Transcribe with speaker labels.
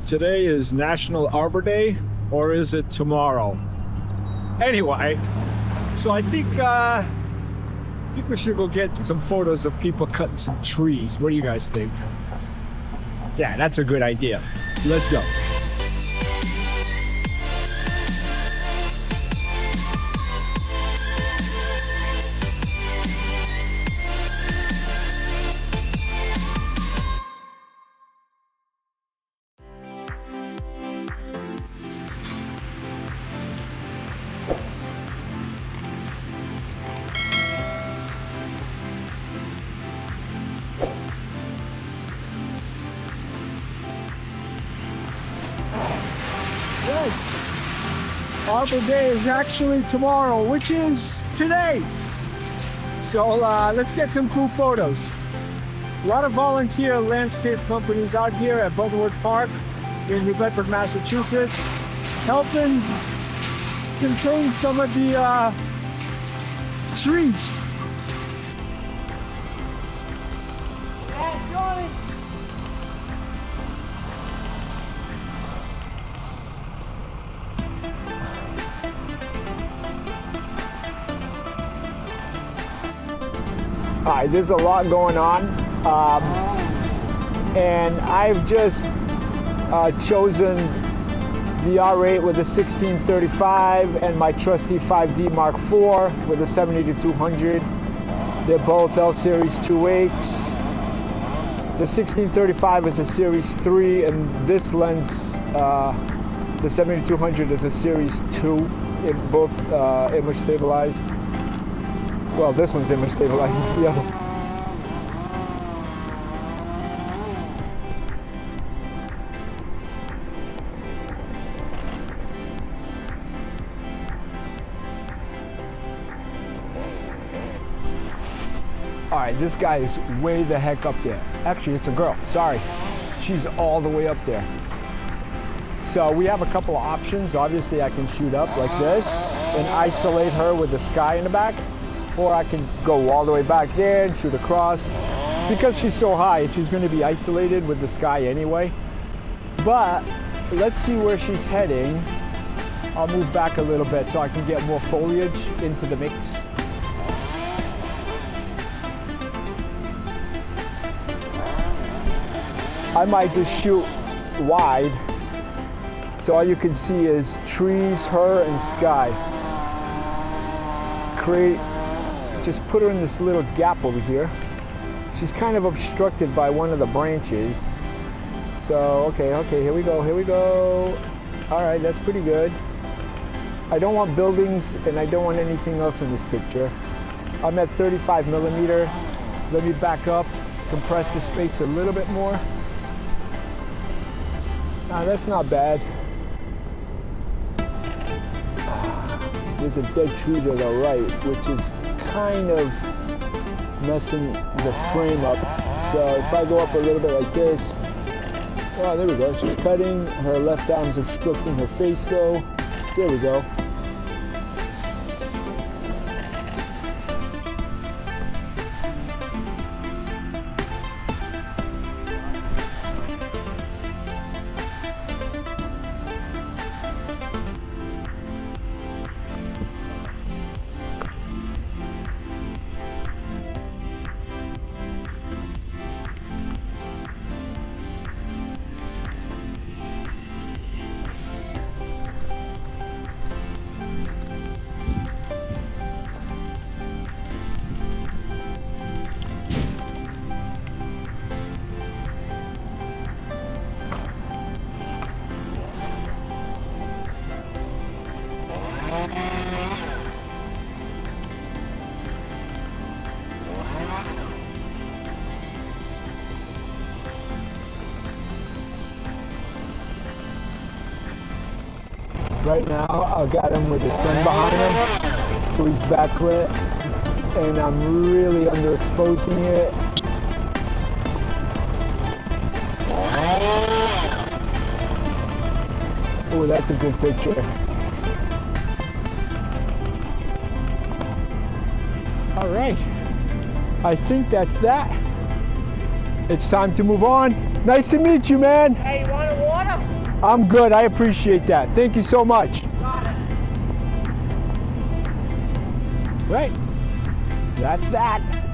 Speaker 1: today is National Arbor Day, or is it tomorrow? Anyway, so I think we should go get some photos of people cutting some trees. What do you guys think? Yeah, that's a good idea. Let's go. Yes, Arbor Day is actually tomorrow, which is today. So let's get some cool photos. A lot of volunteer landscape companies out here at Buttonwood Park in New Bedford, Massachusetts, helping contain some of the trees. Hi, there's a lot going on, and I've just chosen the R8 with a 1635 and my trusty 5D Mark IV with a 70-200. They're both L Series 2.8s. The 1635 is a Series 3, and this lens, the 70-200, is a Series 2, in both image stabilized. Well, this one's image stabilized, the other. All right, this guy is way the heck up there. Actually, it's a girl, sorry. She's all the way up there. So we have a couple of options. Obviously, I can shoot up like this and isolate her with the sky in the back. Or I can go all the way back there and shoot across. Because she's so high, she's going to be isolated with the sky anyway. But let's see where she's heading. I'll move back a little bit so I can get more foliage into the mix. I might just shoot wide so all you can see is trees, her, and sky. Just put her in this little gap over here. She's kind of obstructed by one of the branches. So, okay, here we go. All right, that's pretty good. I don't want buildings and I don't want anything else in this picture. I'm at 35mm. Let me back up, compress the space a little bit more. Now, that's not bad. There's a dead tree to the right, which is kind of messing the frame up. So if I go up a little bit like this, oh, there we go. She's cutting. Her left arm's obstructing her face though. There we go. Right now, I got him with the sun behind him, so he's backlit, and I'm really underexposing it. Oh, that's a good picture. All right, I think that's that. It's time to move on. Nice to meet you, man.
Speaker 2: Hey, you want a water?
Speaker 1: I'm good. I appreciate that. Thank you so much.
Speaker 2: Got it.
Speaker 1: Right. That's that.